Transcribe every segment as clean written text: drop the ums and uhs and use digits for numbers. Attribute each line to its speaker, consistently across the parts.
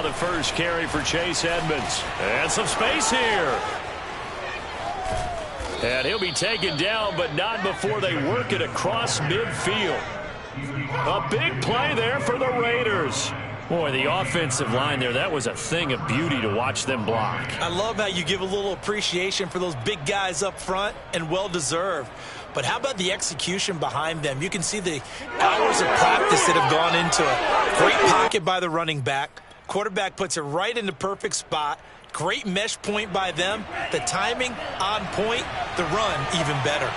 Speaker 1: now the first carry for Chase Edmonds. And some space here. And he'll be taken down, but not before they work it across midfield. A big play there for the Raiders. Boy, the offensive line there, that was a thing of beauty to watch them block.
Speaker 2: I love how you give a little appreciation for those big guys up front, and well-deserved. But how about the execution behind them? You can see the hours of practice that have gone into it. Great pocket by the running back. Quarterback puts it right in the perfect spot. Great mesh point by them. The timing on point. The run even better.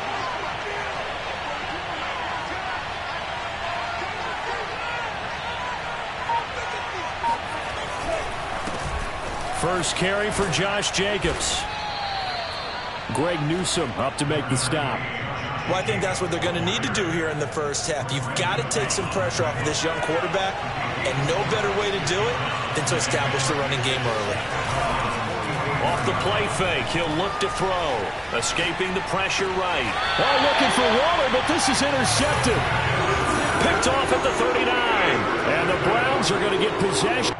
Speaker 1: First carry for Josh Jacobs. Greg Newsome up to make the stop.
Speaker 2: Well, I think that's what they're going to need to do here in the first half. You've got to take some pressure off of this young quarterback, and no better way to do it than to establish the running game early.
Speaker 1: Off the play fake, he'll look to throw. Escaping the pressure right. Oh, looking for Waller, but this is intercepted. Picked off at the 39. And the Browns are going to get possession.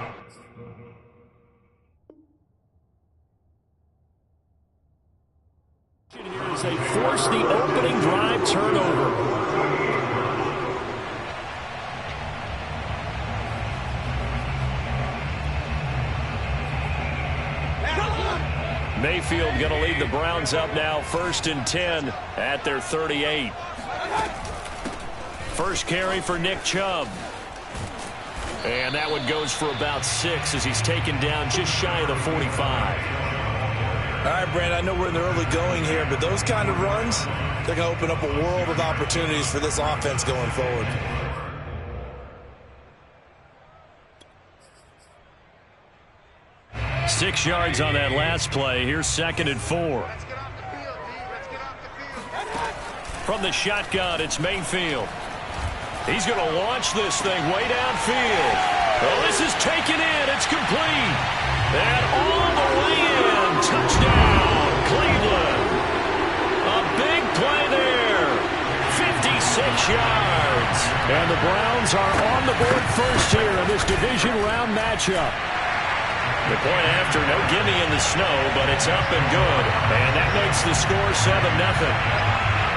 Speaker 1: As they force the opening drive turnover. Mayfield going to lead the Browns up now, 1st and 10 at their 38. First carry for Nick Chubb. And that one goes for about 6 as he's taken down just shy of the 45.
Speaker 2: All right, Brandon, I know we're in the early going here, but those kind of runs, they're going to open up a world of opportunities for this offense going forward.
Speaker 1: Six yards on that last play. Here's 2nd and 4. From the shotgun, it's Mayfield. He's going to launch this thing way downfield. Oh, this is taken in. It's complete. And all the way in. Touchdown, Cleveland. A big play there. 56 yards. And the Browns are on the board first here in this division round matchup. The point after, no gimme in the snow, but it's up and good. And that makes the score 7-0.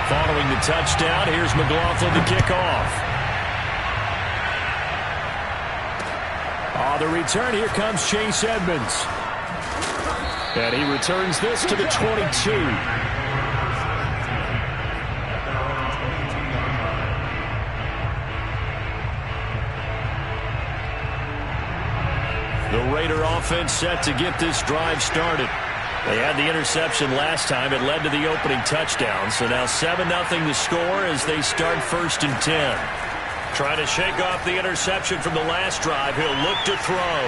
Speaker 1: Following the touchdown, here's McLaughlin to kick off. The return, here comes Chase Edmonds. And he returns this to the 22. The Raider offense set to get this drive started. They had the interception last time. It led to the opening touchdown. So now 7-0 the score as they start 1st and 10. Trying to shake off the interception from the last drive. He'll look to throw.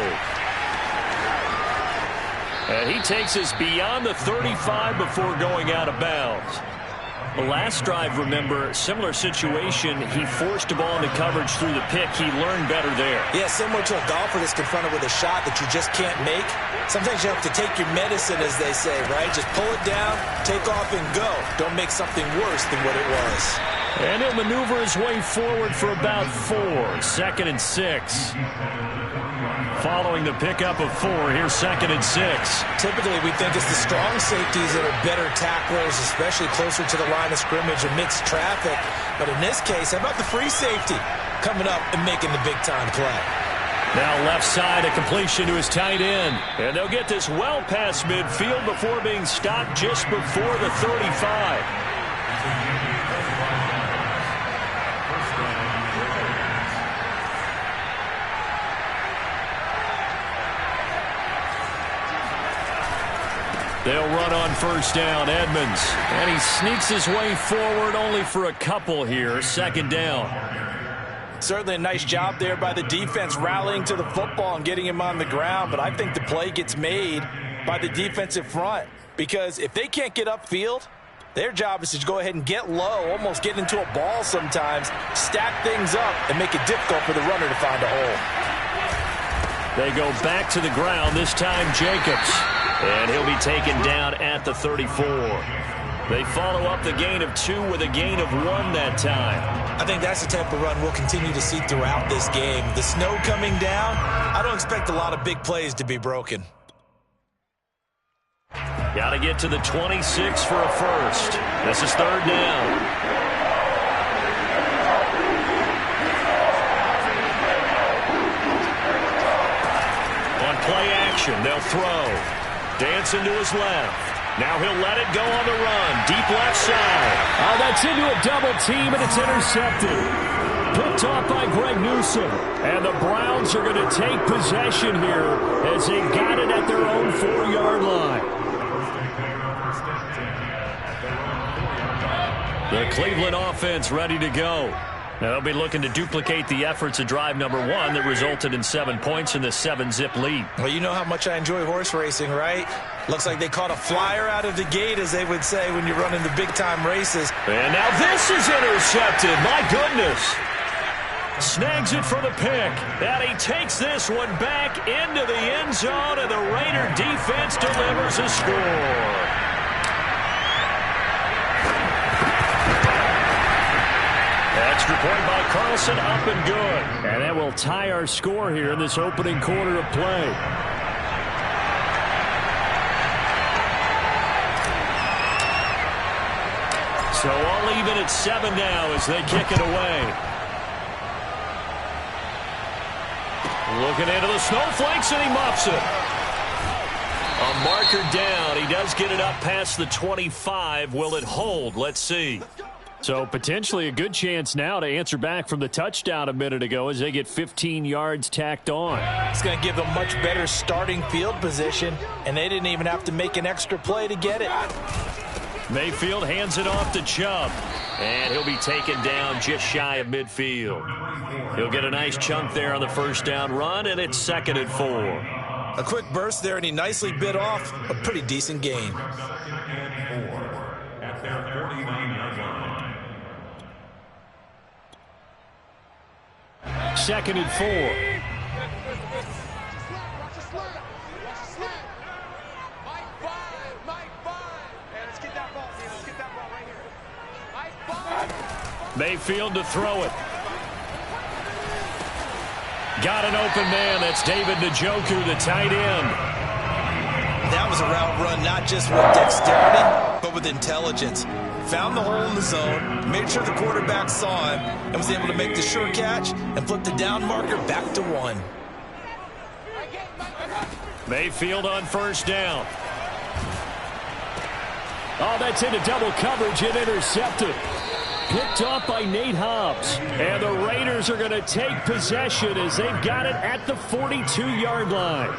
Speaker 1: And he takes us beyond the 35 before going out of bounds. The last drive, remember, similar situation. He forced a ball into coverage through the pick. He learned better there.
Speaker 2: Yeah, similar to a golfer that's confronted with a shot that you just can't make. Sometimes you have to take your medicine, as they say, right? Just pull it down, take off, and go. Don't make something worse than what it was.
Speaker 1: And he'll maneuver his way forward for about 4. 2nd and 6. Following the pickup of 4, here's 2nd and 6.
Speaker 2: Typically, we think it's the strong safeties that are better tacklers, especially closer to the line of scrimmage amidst traffic. But in this case, how about the free safety coming up and making the big-time play?
Speaker 1: Now left side, a completion to his tight end. And they'll get this well past midfield before being stopped just before the 35. They'll run on 1st down, Edmonds. And he sneaks his way forward only for a couple here. 2nd down.
Speaker 2: Certainly a nice job there by the defense rallying to the football and getting him on the ground. But I think the play gets made by the defensive front. Because if they can't get upfield, their job is to go ahead and get low, almost get into a ball sometimes, stack things up, and make it difficult for the runner to find a hole.
Speaker 1: They go back to the ground, this time Jacobs. And he'll be taken down at the 34. They follow up the gain of 2 with a gain of 1 that time.
Speaker 2: I think that's the type of run we'll continue to see throughout this game. The snow coming down, I don't expect a lot of big plays to be broken.
Speaker 1: Got to get to the 26 for a first. This is 3rd down. On play action, they'll throw. Dancing to his left. Now he'll let it go on the run. Deep left side.
Speaker 3: Oh, that's into a double team, and it's intercepted. Picked off by Greg Newsome. And the Browns are going to take possession here as they got it at their own 4-yard line.
Speaker 1: The Cleveland offense ready to go. Now they'll be looking to duplicate the efforts of drive number 1 that resulted in 7 points in the 7-zip lead.
Speaker 2: Well, you know how much I enjoy horse racing, right? Looks like they caught a flyer out of the gate, as they would say when you're running the big-time races.
Speaker 1: And now this is intercepted. My goodness. Snags it for the pick. And he takes this one back into the end zone, and the Raider defense delivers a score. Extra point by Carlson, up and good.
Speaker 3: And that will tie our score here in this opening quarter of play.
Speaker 1: So all even at 7 now as they kick it away. Looking into the snowflakes, and he muffs it. A marker down. He does get it up past the 25. Will it hold? Let's see.
Speaker 3: So potentially a good chance now to answer back from the touchdown a minute ago as they get 15 yards tacked on.
Speaker 2: It's going to give them much better starting field position, and they didn't even have to make an extra play to get it.
Speaker 1: Mayfield hands it off to Chubb, and he'll be taken down just shy of midfield. He'll get a nice chunk there on the first down run, and it's 2nd and 4.
Speaker 2: A quick burst there, and he nicely bit off a pretty decent gain.
Speaker 4: At their 49-yard line.
Speaker 3: 2nd and 4.
Speaker 1: Mayfield to throw it. Got an open man. That's David Njoku, the tight end.
Speaker 2: That was a route run not just with dexterity, but with intelligence. Found the hole in the zone, made sure the quarterback saw him, and was able to make the sure catch and flip the down marker back to 1.
Speaker 1: Mayfield on first down.
Speaker 3: Oh, that's into double coverage and intercepted. Picked off by Nate Hobbs. And the Raiders are going to take possession as they've got it at the 42-yard line.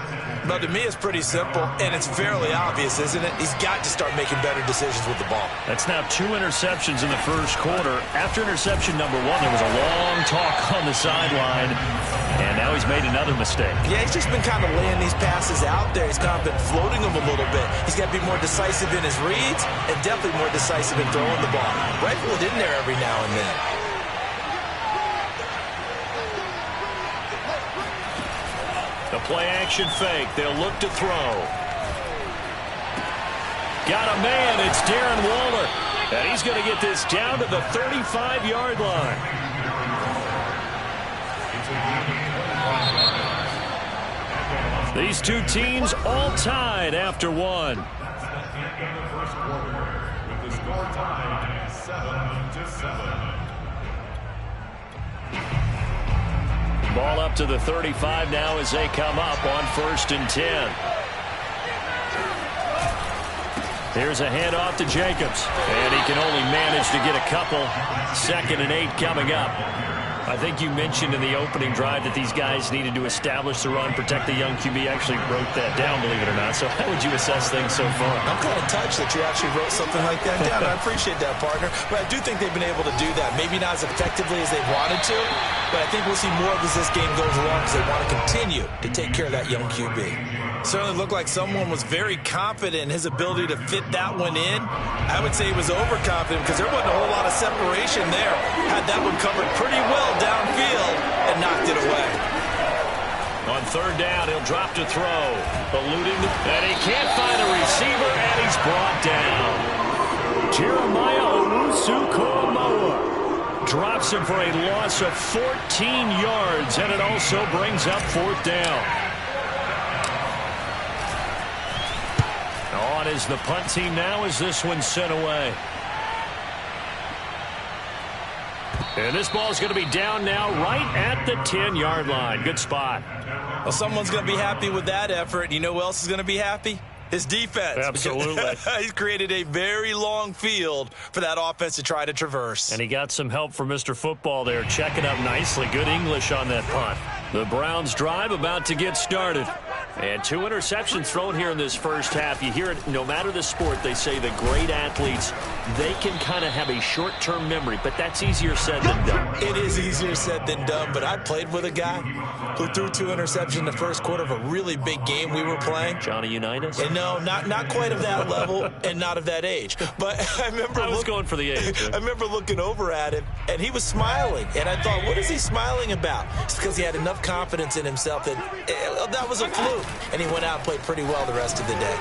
Speaker 2: But to me, it's pretty simple, and it's fairly obvious, isn't it? He's got to start making better decisions with the ball.
Speaker 1: That's now 2 interceptions in the first quarter. After interception number 1, there was a long talk on the sideline, and now he's made another mistake.
Speaker 2: Yeah, he's just been kind of laying these passes out there. He's kind of been floating them a little bit. He's got to be more decisive in his reads and definitely more decisive in throwing the ball. Rifle it in there every now and then.
Speaker 1: The play-action fake. They'll look to throw. Got a man. It's Darren Waller. And he's going to get this down to the 35-yard line. These two teams all tied after 1.
Speaker 4: With the score tied 7-7.
Speaker 1: Ball up to the 35 now as they come up on 1st and 10. Here's a handoff to Jacobs. And he can only manage to get a couple. 2nd and 8 coming up. I think you mentioned in the opening drive that these guys needed to establish the run, protect the young QB. Actually wrote that down, believe it or not. So how would you assess things so far?
Speaker 2: I'm kind of touched that you actually wrote something like that down. I appreciate that, partner. But I do think they've been able to do that. Maybe not as effectively as they wanted to, but I think we'll see more of as this game goes along because they want to continue to take care of that young QB. Certainly looked like someone was very confident in his ability to fit that one in. I would say he was overconfident because there wasn't a whole lot of separation there. Had that one covered pretty well downfield and knocked it away.
Speaker 1: On 3rd down, he'll drop to throw. Eluding, and he can't find a receiver, and he's brought down. 2
Speaker 3: breaks him for a loss of 14 yards, and it also brings up 4th down. On is the punt team now as this one's sent away. And this ball's going to be down now right at the 10-yard line. Good spot.
Speaker 2: Well, someone's going to be happy with that effort. You know who else is going to be happy? His defense.
Speaker 3: Absolutely.
Speaker 2: He's created a very long field for that offense to try to traverse.
Speaker 3: And he got some help from Mr. Football there, checking up nicely. Good English on that punt. The Browns drive about to get started. And 2 interceptions thrown here in this first half. You hear it, no matter the sport, they say the great athletes, they can kind of have a short-term memory, but that's easier said than done.
Speaker 2: It is easier said than done, but I played with a guy who threw 2 interceptions in the first quarter of a really big game we were playing.
Speaker 3: Johnny Unitas?
Speaker 2: And no, not quite of that level and not of that age. But I was
Speaker 3: going for the age.
Speaker 2: I remember looking over at him, and he was smiling. And I thought, what is he smiling about? It's because he had enough confidence in himself that was a fluke. And he went out and played pretty well the rest of the day.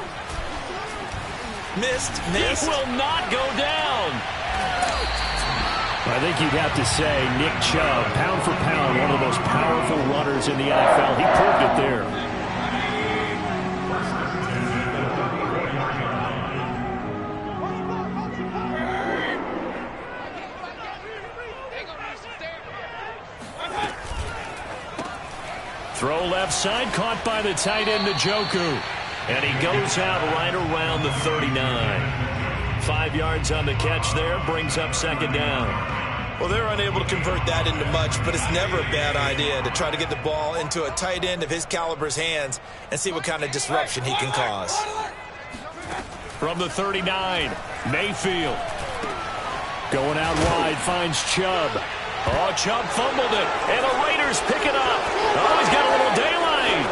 Speaker 2: Missed.
Speaker 3: It will not go down. I think you'd have to say Nick Chubb, pound for pound, one of the most powerful runners in the NFL. He proved it there. Throw left side, caught by the tight end, Njoku. And he goes out right around the 39. 5 yards on the catch there, brings up 2nd down.
Speaker 2: Well, they're unable to convert that into much, but it's never a bad idea to try to get the ball into a tight end of his caliber's hands and see what kind of disruption he can cause.
Speaker 3: From the 39, Mayfield. Going out wide, finds Chubb. Oh, Chubb fumbled it, and the Raiders pick it up. Oh, he's got a little daylight.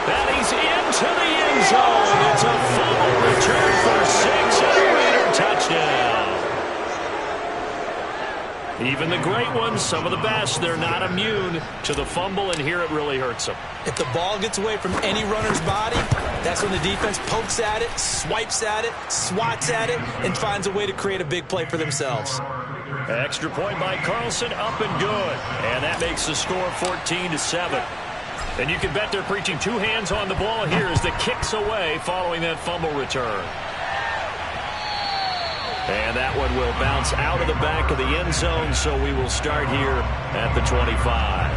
Speaker 3: And he's into the end zone. It's a fumble return for 6 and a Raider touchdown. Even the great ones, some of the best, they're not immune to the fumble, and here it really hurts them.
Speaker 2: If the ball gets away from any runner's body, that's when the defense pokes at it, swipes at it, swats at it, and finds a way to create a big play for themselves.
Speaker 3: Extra point by Carlson, up and good. And that makes the score 14-7. And you can bet they're preaching 2 hands on the ball here as the kick's away following that fumble return. And that one will bounce out of the back of the end zone, so we will start here at the 25.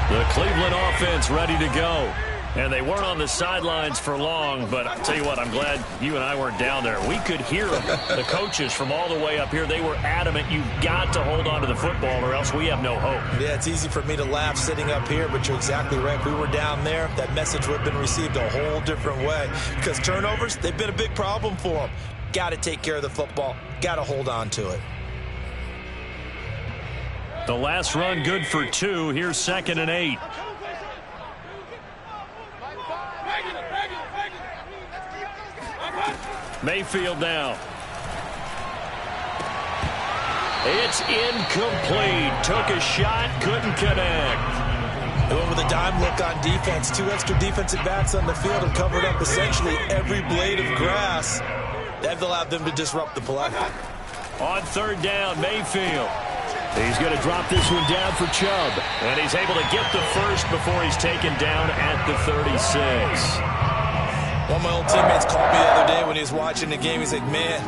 Speaker 3: The Cleveland offense ready to go. And they weren't on the sidelines for long, but I'll tell you what, I'm glad you and I weren't down there. We could hear the coaches from all the way up here. They were adamant, you've got to hold on to the football or else we have no hope.
Speaker 2: Yeah, it's easy for me to laugh sitting up here, but you're exactly right. If we were down there, that message would have been received a whole different way. Because turnovers, they've been a big problem for them. Got to take care of the football. Got to hold on to it.
Speaker 3: The last run good for 2. Here's 2nd and 8. Mayfield now. It's incomplete. Took a shot, couldn't connect.
Speaker 2: They went with a dime look on defense. 2 extra defensive backs on the field and covered up essentially every blade of grass. That allowed them to disrupt the play.
Speaker 3: On 3rd down, Mayfield. He's going to drop this one down for Chubb. And he's able to get the first before he's taken down at the 36.
Speaker 2: One of my old teammates called me the other day when he was watching the game. He's like, man,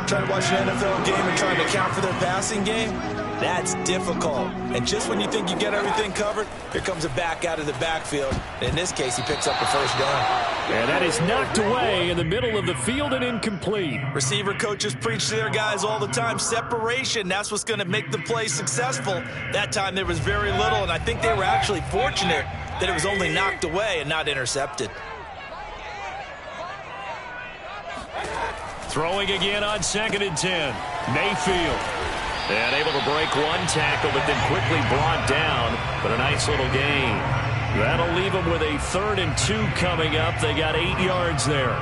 Speaker 2: trying to watch an NFL game and trying to account for their passing game, that's difficult. And just when you think you get everything covered, here comes a back out of the backfield. And in this case, he picks up the 1st down.
Speaker 3: And that is knocked away in the middle of the field and incomplete.
Speaker 2: Receiver coaches preach to their guys all the time. Separation, that's what's going to make the play successful. That time there was very little, and I think they were actually fortunate that it was only knocked away and not intercepted.
Speaker 3: Throwing again on 2nd and 10. Mayfield. And able to break one tackle, but then quickly brought down. But a nice little gain. That'll leave them with a 3rd and 2 coming up. They got 8 yards there.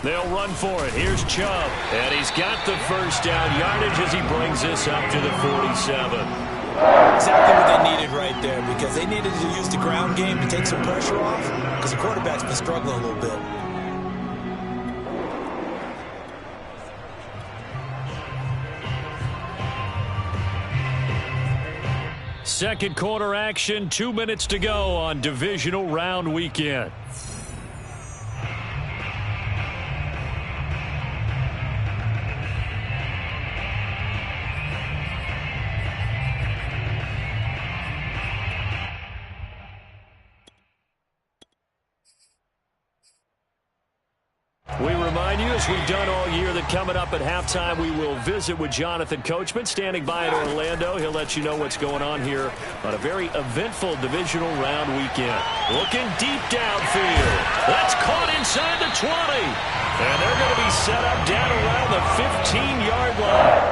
Speaker 3: They'll run for it. Here's Chubb. And he's got the first down yardage as he brings this up to the 47.
Speaker 2: Exactly what they needed right there, because they needed to use the ground game to take some pressure off, because the quarterback's been struggling a little bit.
Speaker 3: Second quarter action, 2 minutes to go on divisional round weekend. We remind you, as we've done all year, that coming up at halftime, we will visit with Jonathan Coachman, standing by at Orlando. He'll let you know what's going on here on a very eventful divisional round weekend. Looking deep downfield. That's caught inside the 20. And they're going to be set up down around the 15-yard line.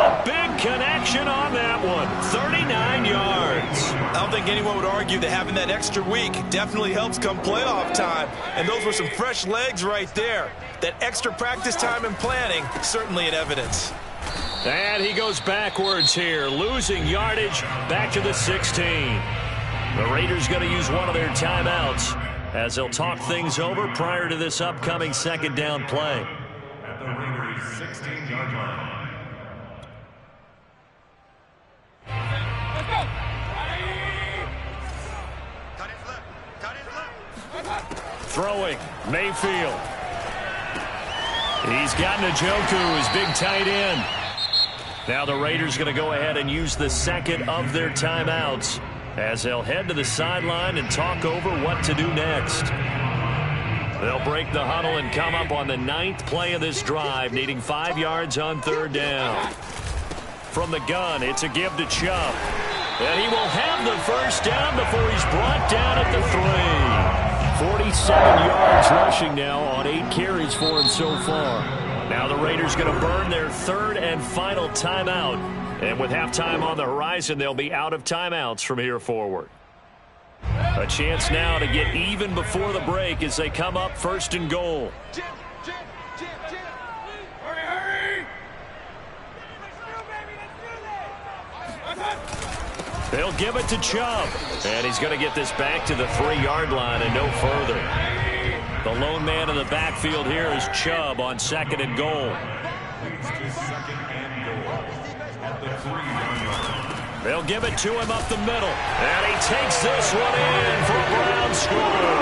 Speaker 3: A big connection on that one. 39 yards.
Speaker 2: I don't think anyone would argue that having that extra week definitely helps come playoff time. And those were some fresh legs right there. That extra practice time and planning, certainly in evidence.
Speaker 3: And he goes backwards here, losing yardage back to the 16. The Raiders going to use one of their timeouts as they'll talk things over prior to this upcoming second down play.
Speaker 4: At the Raiders' 16-yard line.
Speaker 3: Throwing, Mayfield. He's got Njoku, his big tight end. Now the Raiders going to go ahead and use the second of their timeouts as they'll head to the sideline and talk over what to do next. They'll break the huddle and come up on the 9th play of this drive, needing 5 yards on third down. From the gun, it's a give to Chubb. And he will have the first down before he's brought down at the 3. 47 yards rushing now on 8 carries for him so far. Now the Raiders going to burn their third and final timeout. And with halftime on the horizon, they'll be out of timeouts from here forward. A chance now to get even before the break as they come up first and goal. They'll give it to Chubb. And he's going to get this back to the 3-yard line and no further. The lone man in the backfield here is Chubb on second and goal. They'll give it to him up the middle. And he takes this one in for a Brown score.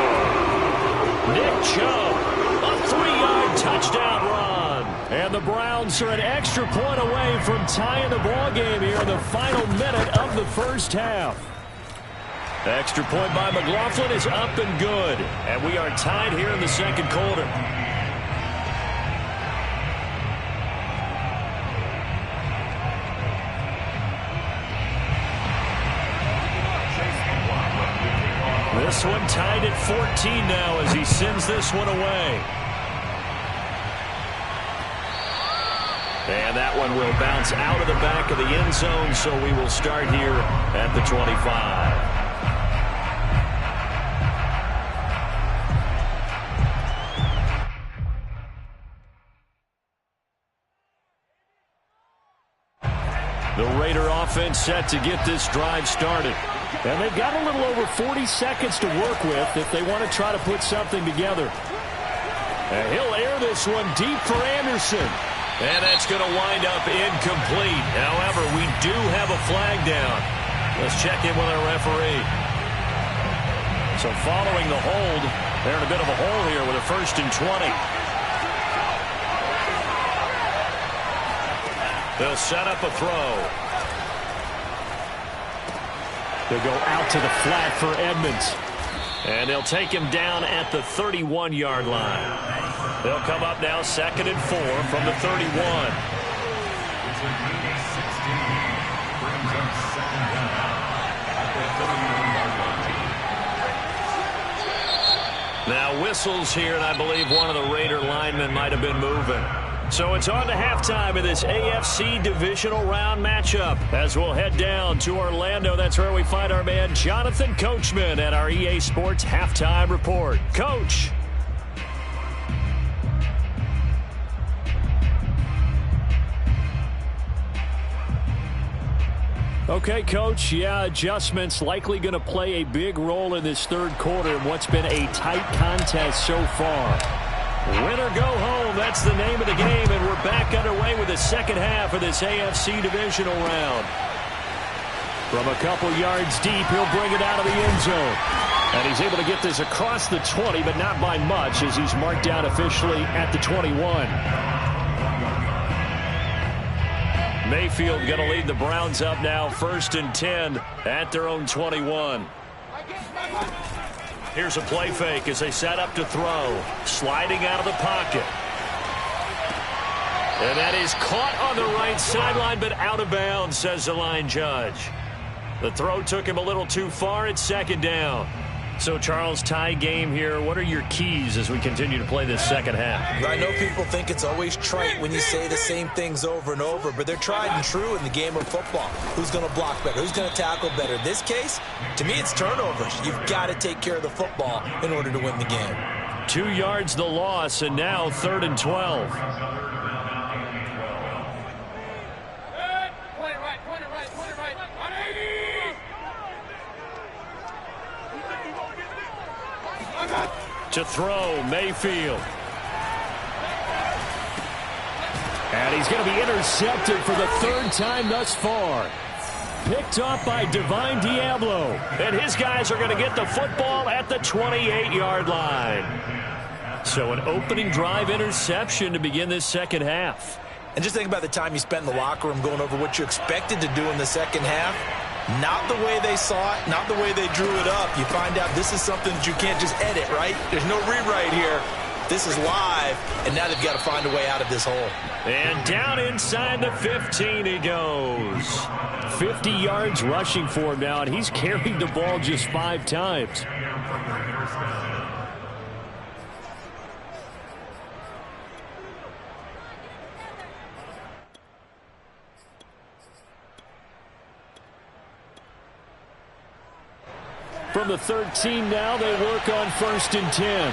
Speaker 3: Nick Chubb, a 3-yard touchdown run. And the Browns are an extra point away from tying the ball game here in the final minute of the first half. The extra point by McLaughlin is up and good. And we are tied here in the second quarter. This one tied at 14 now as he sends this one away. And that one will bounce out of the back of the end zone, so we will start here at the 25. The Raider offense set to get this drive started. And they've got a little over 40 seconds to work with if they want to try to put something together. And he'll air this one deep for Anderson. And that's going to wind up incomplete. However, we do have a flag down. Let's check in with our referee. So following the hold, they're in a bit of a hole here with a 1st and 20. They'll set up a throw. They'll go out to the flat for Edmonds. And they'll take him down at the 31-yard line. They'll come up now 2nd and 4 from the 31. Now whistles here, and I believe one of the Raider linemen might have been moving. So it's on to halftime of this AFC divisional round matchup as we'll head down to Orlando. That's where we find our man Jonathan Coachman at our EA Sports Halftime Report. Coach. Okay, Coach, yeah, adjustments likely going to play a big role in this third quarter in what's been a tight contest so far. Win or go home, that's the name of the game, and we're back underway with the second half of this AFC divisional round. From a couple yards deep, he'll bring it out of the end zone. And he's able to get this across the 20, but not by much, as he's marked down officially at the 21. Mayfield going to lead the Browns up now, 1st and 10 at their own 21. Here's a play fake as they set up to throw. Sliding out of the pocket. And that is caught on the right sideline, but out of bounds, says the line judge. The throw took him a little too far. It's 2nd down. So, Charles, tie game here. What are your keys as we continue to play this second half?
Speaker 2: I know people think it's always trite when you say the same things over and over, but they're tried and true in the game of football. Who's going to block better? Who's going to tackle better? In this case, to me, it's turnovers. You've got to take care of the football in order to win the game.
Speaker 3: 2 yards the loss, and now 3rd and 12. To throw, Mayfield. And he's going to be intercepted for the 3rd time thus far. Picked off by Divine Diablo. And his guys are going to get the football at the 28-yard line. So an opening drive interception to begin this second half.
Speaker 2: And just think about the time you spent in the locker room going over what you expected to do in the second half. Not the way they saw it, not the way they drew it up. You find out this is something that you can't just edit, right? There's no rewrite here. This is live, and now they've got to find a way out of this hole.
Speaker 3: And down inside the 15 he goes. 50 yards rushing for him now, and he's carried the ball just 5 times. From the 13 now, they work on 1st and 10.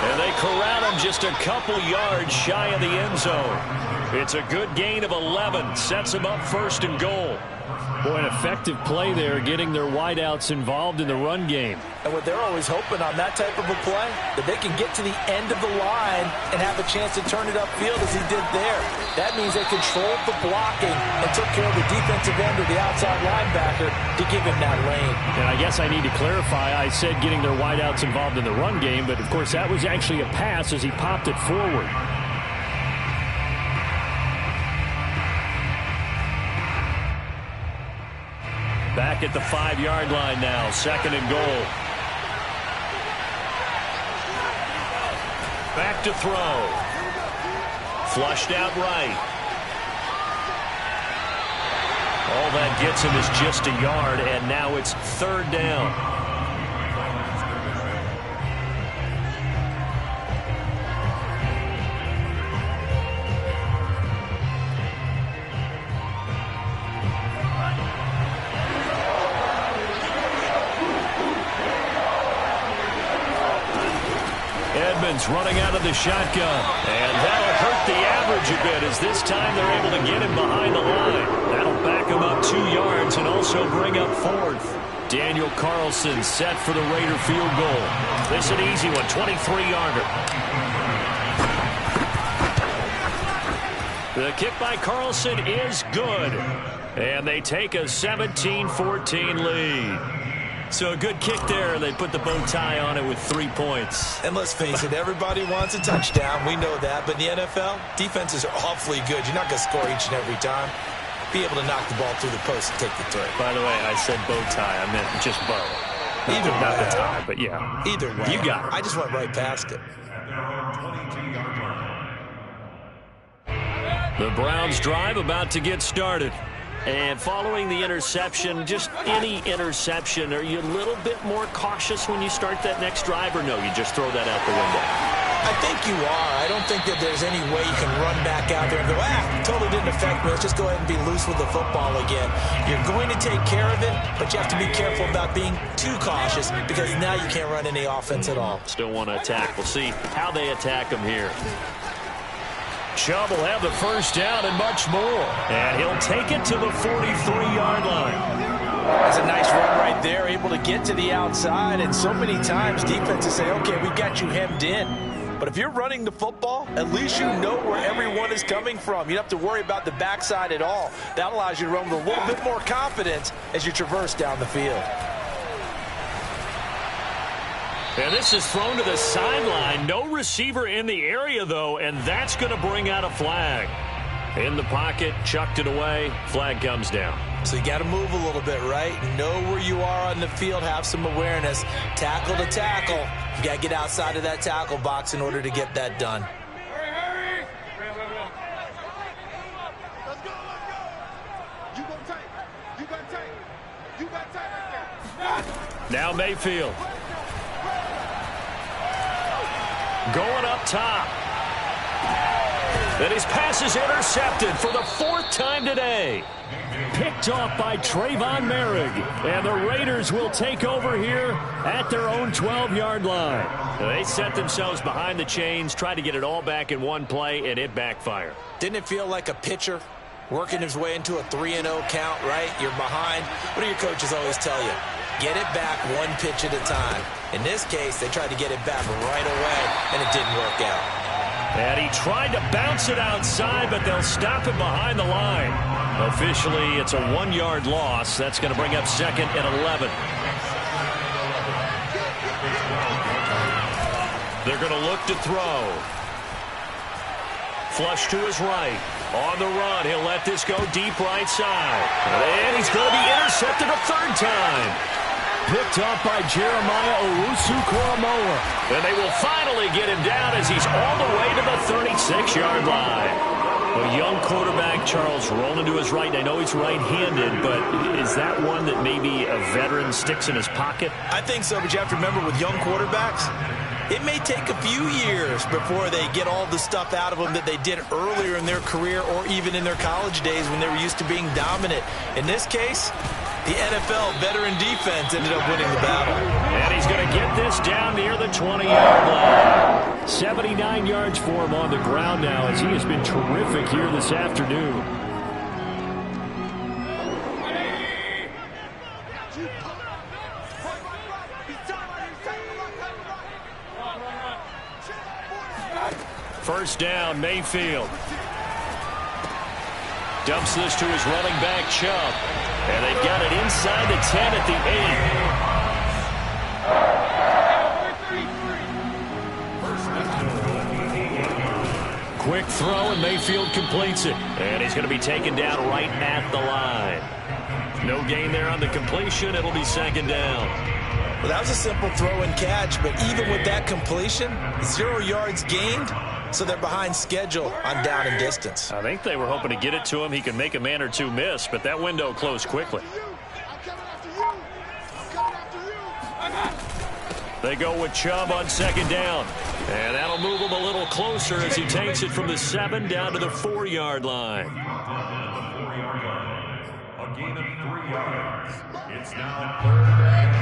Speaker 3: And they corral him just a couple yards shy of the end zone. It's a good gain of 11. Sets him up 1st and goal. Boy, an effective play there, getting their wideouts involved in the run game.
Speaker 2: And what they're always hoping on that type of a play, that they can get to the end of the line and have a chance to turn it upfield as he did there. That means they controlled the blocking and took care of the defensive end or the outside linebacker to give him that lane.
Speaker 3: And I guess I need to clarify, I said getting their wideouts involved in the run game, but of course that was actually a pass as he popped it forward. Back at the 5-yard line now, 2nd and goal. Back to throw. Flushed out right. All that gets him is just a yard, and now it's 3rd down. Running out of the shotgun, and that'll hurt the average a bit as this time they're able to get him behind the line. That'll back him up 2 yards and also bring up 4th. Daniel Carlson set for the Raider field goal. This is an easy one, 23-yarder. The kick by Carlson is good, and they take a 17-14 lead. So a good kick there. They put the bow tie on it with 3 points.
Speaker 2: And let's face it, everybody wants a touchdown. We know that. But in the NFL, defenses are awfully good. You're not going to score each and every time. Be able to knock the ball through the post and take the throw.
Speaker 3: By the way, I said bow tie. I meant just bow.
Speaker 2: Either way.
Speaker 3: Not the tie, but yeah.
Speaker 2: Either way.
Speaker 3: You got it.
Speaker 2: I just went right past it.
Speaker 3: The Browns drive about to get started. And following the interception, just any interception, are you a little bit more cautious when you start that next drive, or no, you just throw that out the window?
Speaker 2: I think you are. I don't think that there's any way you can run back out there and go, totally didn't affect me. Let's just go ahead and be loose with the football again. You're going to take care of it, but you have to be careful about being too cautious because now you can't run any offense at all.
Speaker 3: Still want to attack. We'll see how they attack him here. Chubb will have the first down and much more. And he'll take it to the 43-yard line.
Speaker 2: That's a nice run right there, able to get to the outside. And so many times defenses say, okay, we've got you hemmed in. But if you're running the football, at least you know where everyone is coming from. You don't have to worry about the backside at all. That allows you to run with a little bit more confidence as you traverse down the field.
Speaker 3: And this is thrown to the sideline. No receiver in the area, though, and that's going to bring out a flag. In the pocket, chucked it away, flag comes down.
Speaker 2: So you got to move a little bit, right? Know where you are on the field, have some awareness. Tackle to tackle. You got to get outside of that tackle box in order to get that done.
Speaker 5: Let's go. You got tight. You got tight right there.
Speaker 3: Now Mayfield. Going up top. And his pass is intercepted for the fourth time today. Picked off by Trayvon Merrick. And the Raiders will take over here at their own 12-yard line. They set themselves behind the chains, tried to get it all back in one play, and it backfired.
Speaker 2: Didn't it feel like a pitcher working his way into a 3-0 count, right? You're behind. What do your coaches always tell you? Get it back one pitch at a time. In this case, they tried to get it back right away, and it didn't work out.
Speaker 3: And he tried to bounce it outside, but they'll stop it behind the line. Officially, it's a 1-yard loss. That's going to bring up 2nd and 11. They're going to look to throw. Flush to his right. On the run, he'll let this go deep right side. And he's going to be intercepted a third time. Picked up by Jeremiah Owusu-Koramoah. And they will finally get him down as he's all the way to the 36-yard line. A young quarterback, Charles, rolling to his right. I know he's right-handed, but is that one that maybe a veteran sticks in his pocket?
Speaker 2: I think so, but you have to remember with young quarterbacks, it may take a few years before they get all the stuff out of them that they did earlier in their career or even in their college days when they were used to being dominant. In this case, the NFL veteran defense ended up winning the battle.
Speaker 3: And he's going to get this down near the 20-yard line. 79 yards for him on the ground now as he has been terrific here this afternoon. First down, Mayfield. Dumps this to his running back, Chubb. And they've got it inside the 10 at the 8. Quick throw, and Mayfield completes it. And he's going to be taken down right at the line. No gain there on the completion. It'll be 2nd down.
Speaker 2: Well, that was a simple throw and catch, but even with that completion, 0 yards gained. So they're behind schedule on down and distance.
Speaker 3: I think they were hoping to get it to him. He could make a man or two miss, but that window closed quickly. They go with Chubb on 2nd down. And that'll move him a little closer as he takes it from the 7 down to the 4-yard line.
Speaker 4: A gain of 3 yards. It's now 3rd and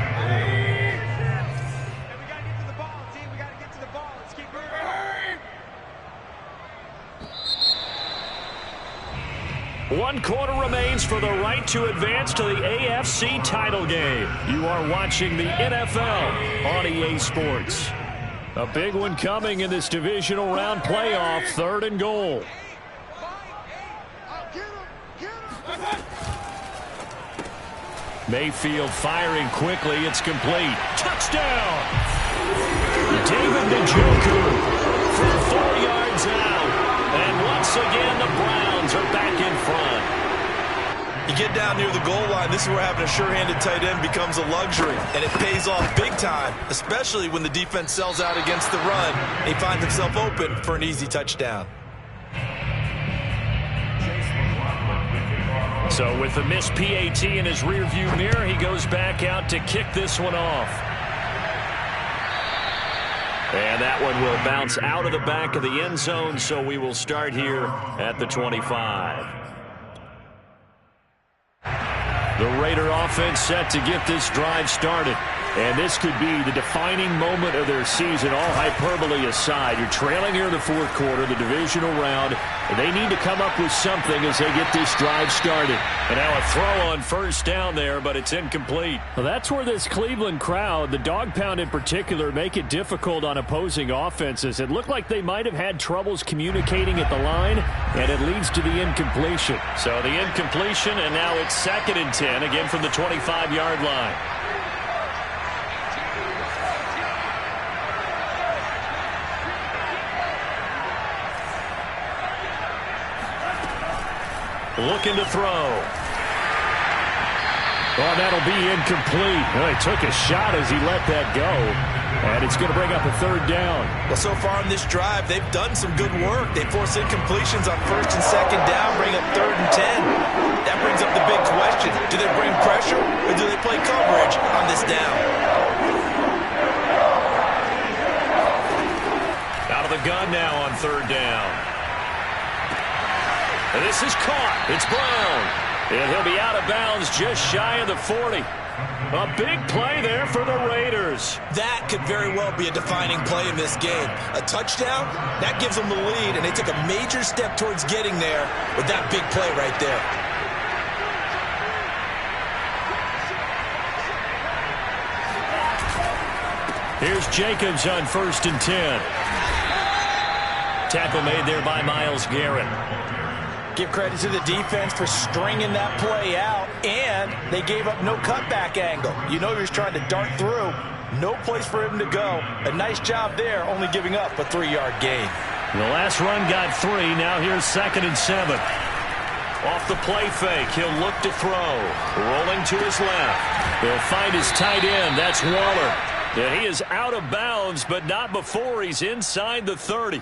Speaker 4: 4.
Speaker 3: One quarter remains for the right to advance to the AFC title game. You are watching the NFL on EA Sports. A big one coming in this divisional round playoff, 3rd and goal. Mayfield firing quickly. It's complete. Touchdown! David Njoku from 4 yards out. And once again, the Browns are back in front.
Speaker 2: You get down near the goal line, this is where having a sure-handed tight end becomes a luxury, and it pays off big time, especially when the defense sells out against the run and he finds himself open for an easy touchdown.
Speaker 3: So with the missed PAT in his rearview mirror, he goes back out to kick this one off. And that one will bounce out of the back of the end zone, so we will start here at the 25. The Raider offense set to get this drive started. And this could be the defining moment of their season, all hyperbole aside. You're trailing here in the fourth quarter, the divisional round, and they need to come up with something as they get this drive started. And now a throw on first down there, but it's incomplete. Well, that's where this Cleveland crowd, the dog pound in particular, make it difficult on opposing offenses. It looked like they might have had troubles communicating at the line, and it leads to the incompletion. So the incompletion, and now it's 2nd and 10, again from the 25-yard line. Looking to throw. Oh, that'll be incomplete. Well, he took a shot as he let that go. And it's going to bring up a 3rd down.
Speaker 2: Well, so far in this drive, they've done some good work. They force incompletions on 1st and 2nd down, bring up 3rd and 10. That brings up the big question. Do they bring pressure or do they play coverage on this down?
Speaker 3: Out of the gun now on 3rd down. And this is caught. It's Brown. And he'll be out of bounds just shy of the 40. A big play there for the Raiders.
Speaker 2: That could very well be a defining play in this game. A touchdown, that gives them the lead, and they took a major step towards getting there with that big play right there.
Speaker 3: Here's Jacobs on 1st and 10. Tackle made there by Myles Garrett.
Speaker 2: Give credit to the defense for stringing that play out, and they gave up no cutback angle. You know he was trying to dart through. No place for him to go. A nice job there, only giving up a 3-yard gain.
Speaker 3: The last run got 3. Now here's 2nd and 7. Off the play fake, he'll look to throw. Rolling to his left. They'll find his tight end. That's Waller. And he is out of bounds, but not before he's inside the 30.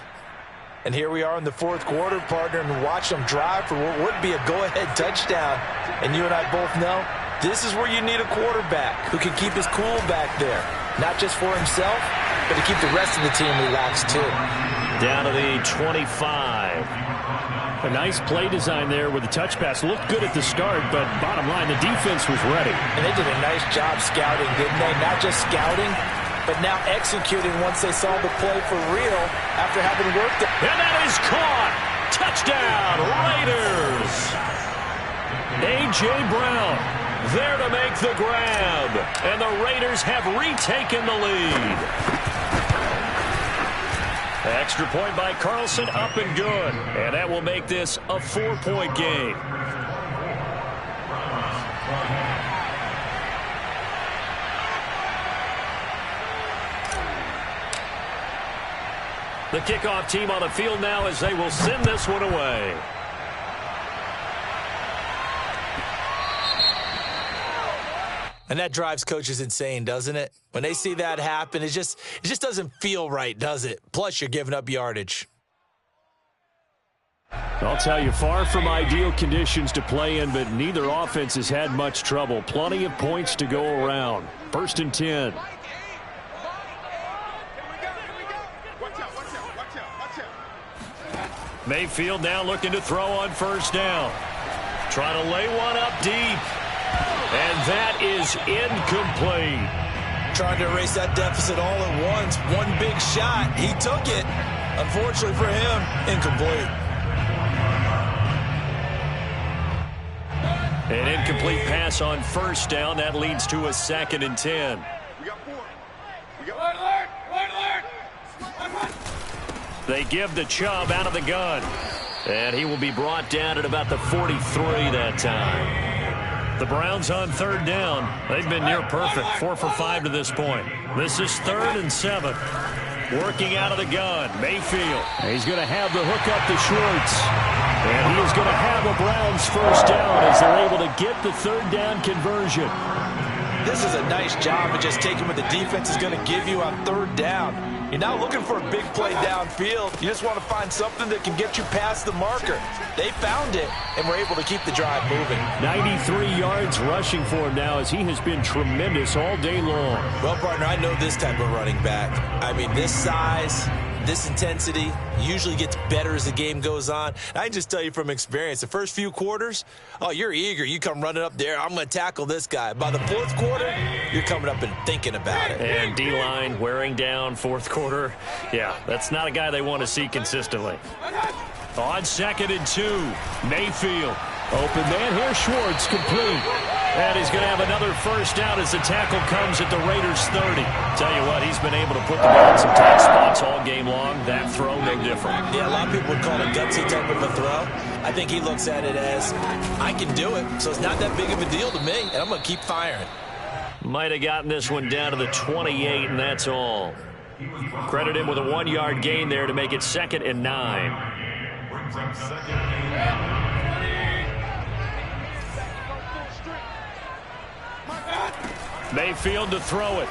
Speaker 2: And here we are in the fourth quarter, partner, and watch them drive for what would be a go-ahead touchdown. And you and I both know this is where you need a quarterback who can keep his cool back there. Not just for himself, but to keep the rest of the team relaxed too.
Speaker 3: Down to the 25. A nice play design there with the touch pass. Looked good at the start, but bottom line, the defense was ready.
Speaker 2: And they did a nice job scouting, didn't they? Not just scouting, but now executing once they saw the play for real after having worked it.
Speaker 3: And that is caught. Touchdown, Raiders. A.J. Brown there to make the grab. And the Raiders have retaken the lead. Extra point by Carlson, up and good. And that will make this a 4-point game. The kickoff team on the field now as they will send this one away.
Speaker 2: And that drives coaches insane, doesn't it? When they see that happen, it just doesn't feel right, does it? Plus, you're giving up yardage.
Speaker 3: I'll tell you, far from ideal conditions to play in, but neither offense has had much trouble. Plenty of points to go around. 1st and 10. Mayfield now looking to throw on 1st down. Trying to lay one up deep. And that is incomplete.
Speaker 2: Trying to erase that deficit all at once. One big shot. He took it. Unfortunately for him, incomplete.
Speaker 3: An incomplete pass on 1st down. That leads to a 2nd and 10.
Speaker 5: We got 4. We got alert!
Speaker 3: They give the Chubb out of the gun. And he will be brought down at about the 43 that time. The Browns on 3rd down. They've been near perfect. 4 for 5 to this point. This is 3rd and 7. Working out of the gun. Mayfield. He's going to have the hook up to Schwartz. And he is going to have a Browns 1st down as they're able to get the 3rd down conversion.
Speaker 2: this is a nice job of just taking what the defense is going to give you on third down. You're not looking for a big play downfield. You just want to find something that can get you past the marker. They found it and were able to keep the drive moving.
Speaker 3: 93 yards rushing for him now as he has been tremendous all day long.
Speaker 2: Well, partner, I know this type of running back. I mean, this size, this intensity usually gets better as the game goes on. And I can just tell you from experience, the first few quarters, oh, you're eager. You come running up there, I'm going to tackle this guy. By the fourth quarter, you're coming up and thinking about it.
Speaker 3: And D-line wearing down fourth quarter. Yeah, that's not a guy they want to see consistently. On 2nd and 2, Mayfield. Open man here, Schwartz, complete. And he's going to have another first down as the tackle comes at the Raiders' 30. Tell you what, he's been able to put the ball in some tight spots all game long. That throw, no different.
Speaker 2: Yeah, a lot of people would call it a gutsy type of a throw. I think he looks at it as, I can do it, so it's not that big of a deal to me, and I'm going to keep firing.
Speaker 3: Might have gotten this one down to the 28, and that's all. Credit him with a 1-yard gain there to make it 2nd and 9. Mayfield to throw it.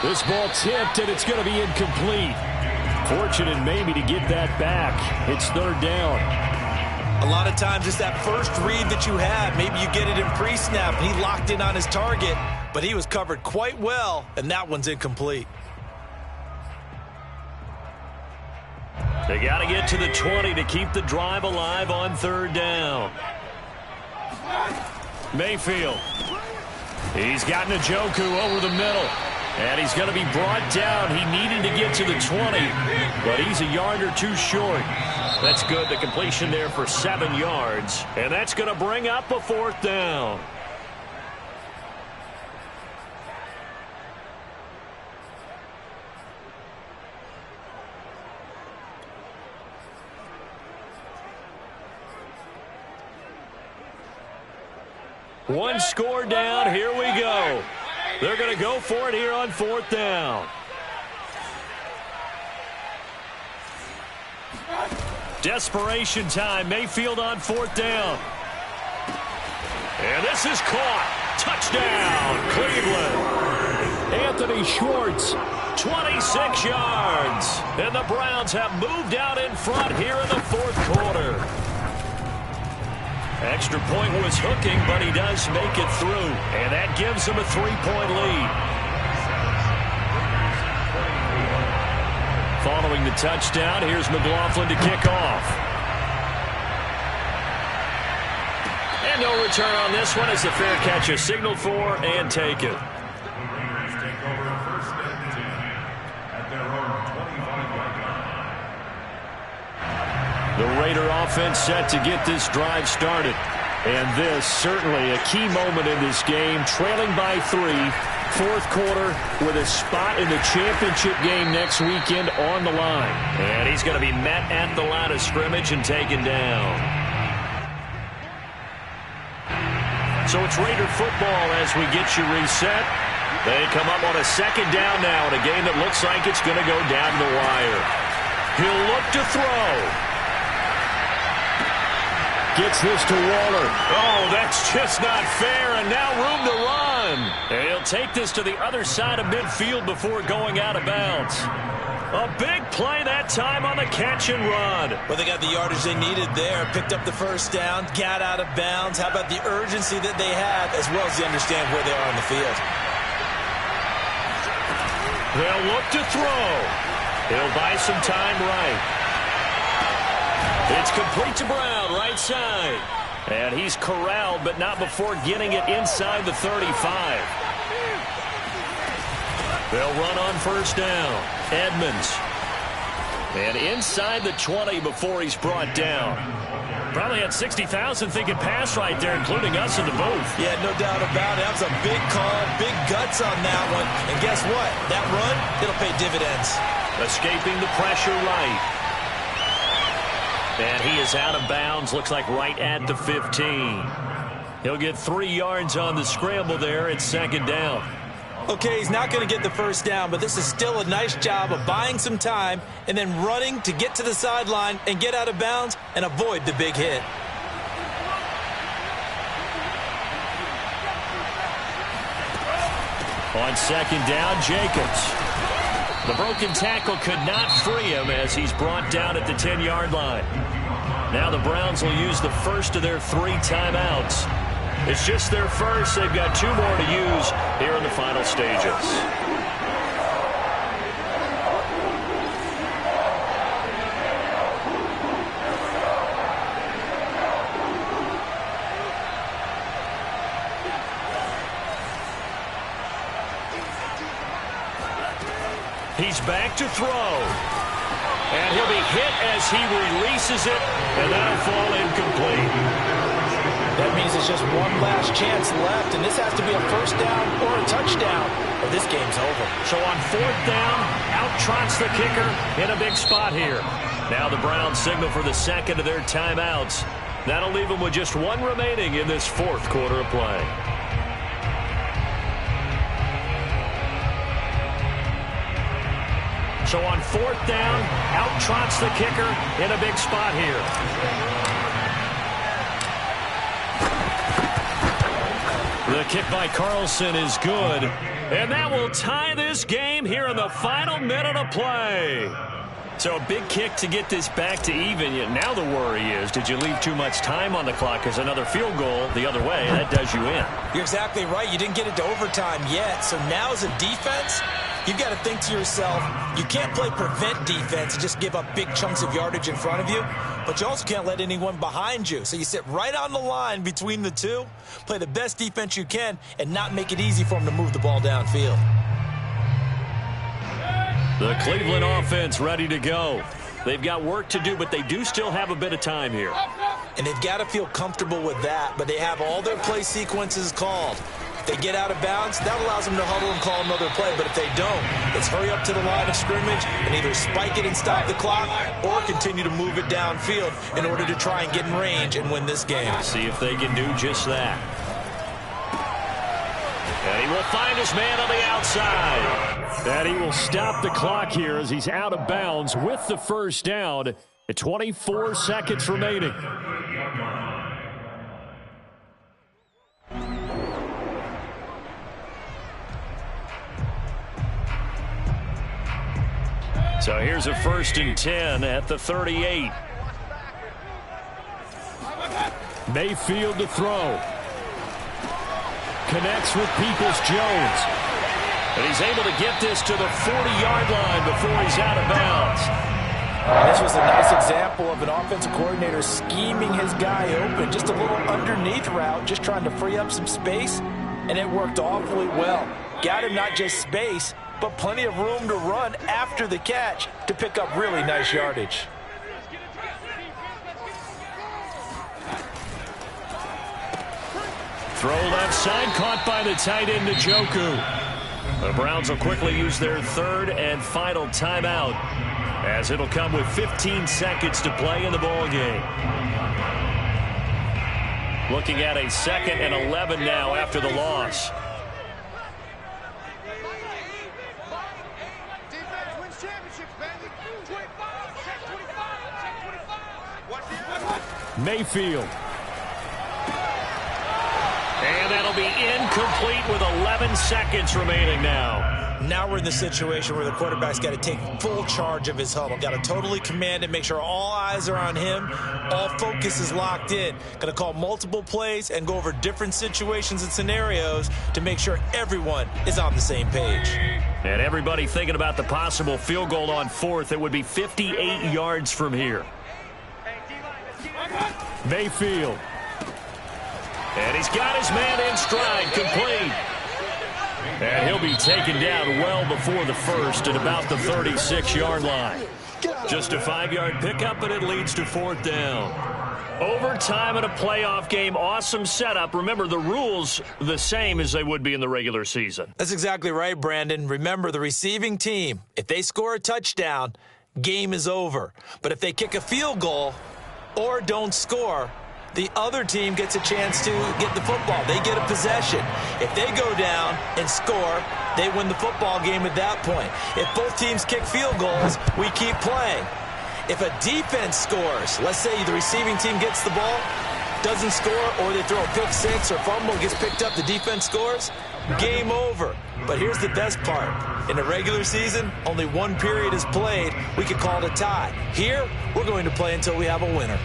Speaker 3: This ball tipped, and it's going to be incomplete. Fortunate maybe to get that back. It's 3rd down.
Speaker 2: A lot of times it's that first read that you have. Maybe you get it in pre-snap, and he locked in on his target, but he was covered quite well, and that one's incomplete.
Speaker 3: They got to get to the 20 to keep the drive alive on 3rd down. Mayfield. He's got Njoku over the middle. And he's going to be brought down. He needed to get to the 20, but he's a yard or two short. That's good. The completion there for 7 yards. And that's going to bring up a 4th down. One score down. Here we go. They're going to go for it here on 4th down. Desperation time. Mayfield on 4th down. And this is caught. Touchdown, Cleveland. Anthony Schwartz, 26 yards. And the Browns have moved out in front here in the 4th quarter. Extra point was hooking, but he does make it through. And that gives him a 3-point lead. Following the touchdown, here's McLaughlin to kick off. And no return on this one as the fair catch is signaled for and taken. The Raider offense set to get this drive started. And this certainly a key moment in this game. Trailing by 3, 4th quarter with a spot in the championship game next weekend on the line. And he's going to be met at the line of scrimmage and taken down. So it's Raider football as we get you reset. They come up on a 2nd down now in a game that looks like it's going to go down the wire. He'll look to throw. Gets this to Waller. Oh, that's just not fair, and now room to run. And he'll take this to the other side of midfield before going out of bounds. A big play that time on the catch and run.
Speaker 2: Well, they got the yardage they needed there, picked up the first down, got out of bounds. How about the urgency that they have, as well as they understand where they are on the field.
Speaker 3: They'll look to throw. He'll buy some time right. It's complete to Brown, right side. And he's corralled, but not before getting it inside the 35. They'll run on 1st down. Edmonds. And inside the 20 before he's brought down. Probably had 60,000 thinking pass right there, including us in the booth.
Speaker 2: Yeah, no doubt about it. That was a big call, big guts on that one. And guess what? That run, it'll pay dividends.
Speaker 3: Escaping the pressure right. And he is out of bounds, looks like right at the 15. He'll get 3 yards on the scramble there at 2nd down.
Speaker 2: Okay, he's not going to get the first down, but this is still a nice job of buying some time and then running to get to the sideline and get out of bounds and avoid the big hit.
Speaker 3: On second down, Jacobs. The broken tackle could not free him as he's brought down at the 10-yard line. Now the Browns will use the first of their 3 timeouts. It's just their first. They've got 2 more to use here in the final stages. He's back to throw. And he'll be hit as he releases it, and that'll fall incomplete.
Speaker 2: That means it's just one last chance left, and this has to be a first down or a touchdown, or this game's over.
Speaker 3: So on 4th down, out trots the kicker in a big spot here. Now the Browns signal for the second of their timeouts. That'll leave them with just 1 remaining in this 4th quarter of play. So on 4th down, out trots the kicker in a big spot here. The kick by Carlson is good. And that will tie this game here in the final minute of play. So a big kick to get this back to even. Now the worry is, did you leave too much time on the clock? Because another field goal the other way, that does you in.
Speaker 2: You're exactly right. You didn't get it to overtime yet. So now as a defense, you've got to think to yourself, you can't play prevent defense and just give up big chunks of yardage in front of you, but you also can't let anyone behind you. So you sit right on the line between the two, play the best defense you can, and not make it easy for them to move the ball downfield.
Speaker 3: The Cleveland offense ready to go. They've got work to do, but they do still have a bit of time here.
Speaker 2: And they've got to feel comfortable with that, but they have all their play sequences called. If they get out of bounds, that allows them to huddle and call another play, but if they don't, it's hurry up to the line of scrimmage and either spike it and stop the clock or continue to move it downfield in order to try and get in range and win this game.
Speaker 3: See if they can do just that. And he will find his man on the outside. And he will stop the clock here as he's out of bounds with the first down at 24 seconds remaining. So here's a 1st and 10 at the 38. Mayfield to throw. Connects with Peoples-Jones. And he's able to get this to the 40-yard line before he's out of bounds.
Speaker 2: This was a nice example of an offensive coordinator scheming his guy open. Just a little underneath route, just trying to free up some space, and it worked awfully well. Got him not just space, but plenty of room to run after the catch to pick up really nice yardage.
Speaker 3: Throw left side, caught by the tight end, Njoku. The Browns will quickly use their 3rd and final timeout, as it'll come with 15 seconds to play in the ballgame. Looking at a 2nd and 11 now after the loss. Mayfield. And that'll be incomplete with 11 seconds remaining now.
Speaker 2: Now we're in the situation where the quarterback's got to take full charge of his huddle. Got to totally command it, make sure all eyes are on him. All focus is locked in. Going to call multiple plays and go over different situations and scenarios to make sure everyone is on the same page.
Speaker 3: And everybody thinking about the possible field goal on 4th. It would be 58 yards from here. Mayfield. And he's got his man in stride, complete. And he'll be taken down well before the first at about the 36-yard line. Just a 5-yard pickup, and it leads to 4th down. Overtime in a playoff game, awesome setup. Remember, the rules the same as they would be in the regular season.
Speaker 2: That's exactly right, Brandon. Remember, the receiving team, if they score a touchdown, game is over. But if they kick a field goal or don't score, the other team gets a chance to get the football. They get a possession. If they go down and score, they win the football game at that point. If both teams kick field goals, we keep playing. If a defense scores, let's say the receiving team gets the ball, doesn't score, or they throw a pick six or fumble, gets picked up, the defense scores, game over. But here's the best part. In the regular season, only one period is played. We could call it a tie. Here, we're going to play until we have a winner.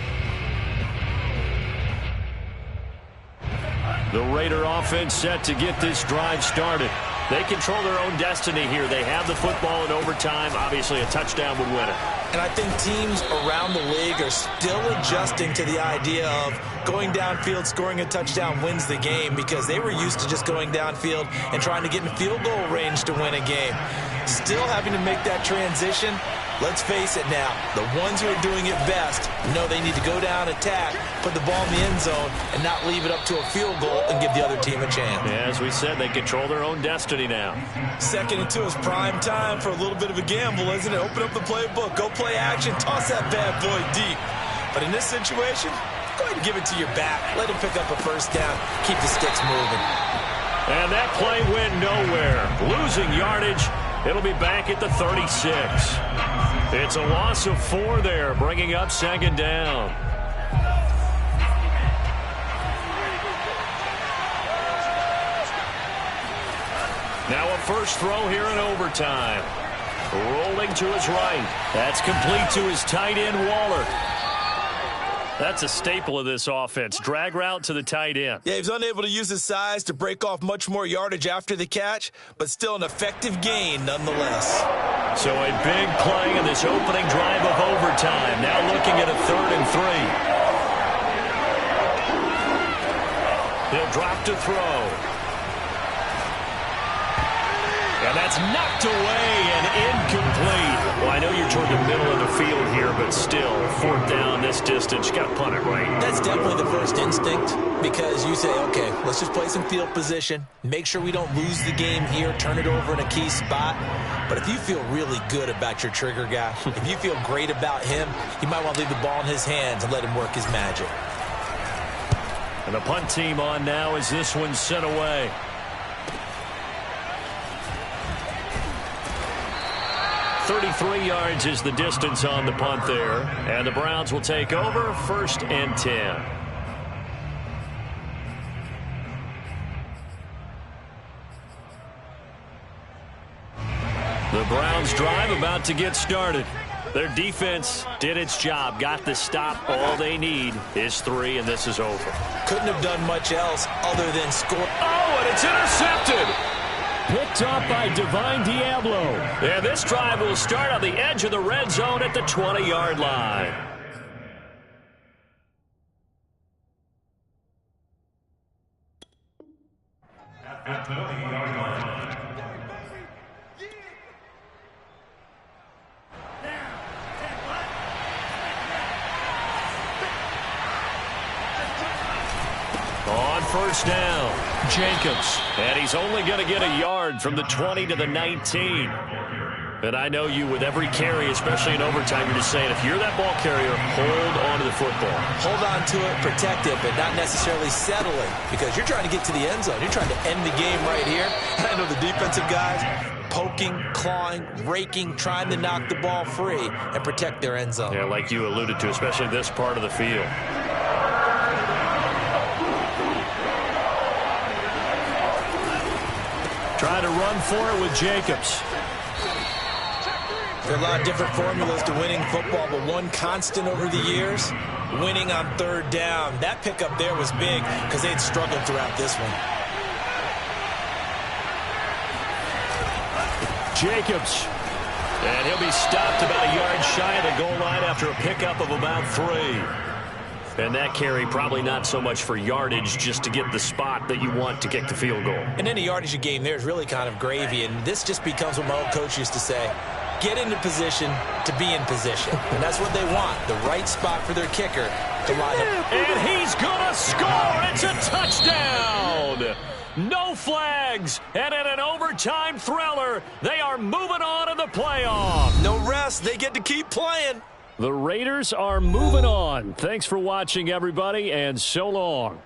Speaker 3: The Raider offense set to get this drive started. They control their own destiny here. They have the football in overtime. Obviously, a touchdown would win it.
Speaker 2: And I think teams around the league are still adjusting to the idea of going downfield, scoring a touchdown wins the game, because they were used to just going downfield and trying to get in field goal range to win a game. Still having to make that transition. Let's face it now, the ones who are doing it best know they need to go down, attack, put the ball in the end zone, and not leave it up to a field goal and give the other team a chance.
Speaker 3: Yeah, as we said, they control their own destiny now.
Speaker 2: 2nd and 2 is prime time for a little bit of a gamble, isn't it? Open up the playbook, go play action, toss that bad boy deep. But in this situation, go ahead and give it to your back. Let him pick up a first down. Keep the sticks moving.
Speaker 3: And that play went nowhere. Losing yardage. It'll be back at the 36. It's a loss of 4 there, bringing up 2nd down. Now a first throw here in overtime. Rolling to his right. That's complete to his tight end, Waller. That's a staple of this offense. Drag route to the tight end.
Speaker 2: Yeah, he was unable to use his size to break off much more yardage after the catch, but still an effective gain nonetheless.
Speaker 3: So a big play in this opening drive of overtime. Now looking at a 3rd and 3. He'll drop to throw. And that's knocked away and incomplete. Well, I know you're toward the middle of the field here, but still, 4th down this distance. You got to punt it right.
Speaker 2: That's definitely the first instinct, because you say, okay, let's just play some field position, make sure we don't lose the game here, turn it over in a key spot. But if you feel really good about your trigger guy, if you feel great about him, you might want to leave the ball in his hands and let him work his magic.
Speaker 3: And the punt team on now as this one's sent away. .33 yards is the distance on the punt there. And the Browns will take over 1st and 10. The Browns drive about to get started. Their defense did its job, got the stop. All they need is 3, and this is over.
Speaker 2: Couldn't have done much else other than score.
Speaker 3: Oh, and it's intercepted. Picked up by Divine Diablo. And this drive will start on the edge of the red zone at the 20-yard line.
Speaker 4: At the 20-yard line.
Speaker 3: On 1st down, Jacobs. And he's only going to get a yard from the 20 to the 19. And I know you, with every carry, especially in overtime, you're just saying, if you're that ball carrier, hold on to the football.
Speaker 2: Hold on to it, protect it, but not necessarily settling, because you're trying to get to the end zone. You're trying to end the game right here. And I know the defensive guys poking, clawing, raking, trying to knock the ball free and protect their end zone.
Speaker 3: Yeah, like you alluded to, especially this part of the field. Trying to run for it with Jacobs.
Speaker 2: There are a lot of different formulas to winning football, but one constant over the years, winning on 3rd down. That pickup there was big because they had struggled throughout this one.
Speaker 3: Jacobs. And he'll be stopped about a yard shy of the goal line after a pickup of about 3. And that carry probably not so much for yardage, just to get the spot that you want to kick the field goal.
Speaker 2: And any yardage game there is really kind of gravy, and this just becomes what my old coach used to say, get into position to be in position. And that's what they want, the right spot for their kicker to line up.
Speaker 3: And he's going to score. It's a touchdown. No flags. And in an overtime thriller, they are moving on to the playoff.
Speaker 2: No rest. They get to keep playing.
Speaker 3: The Raiders are moving on. Thanks for watching, everybody, and so long.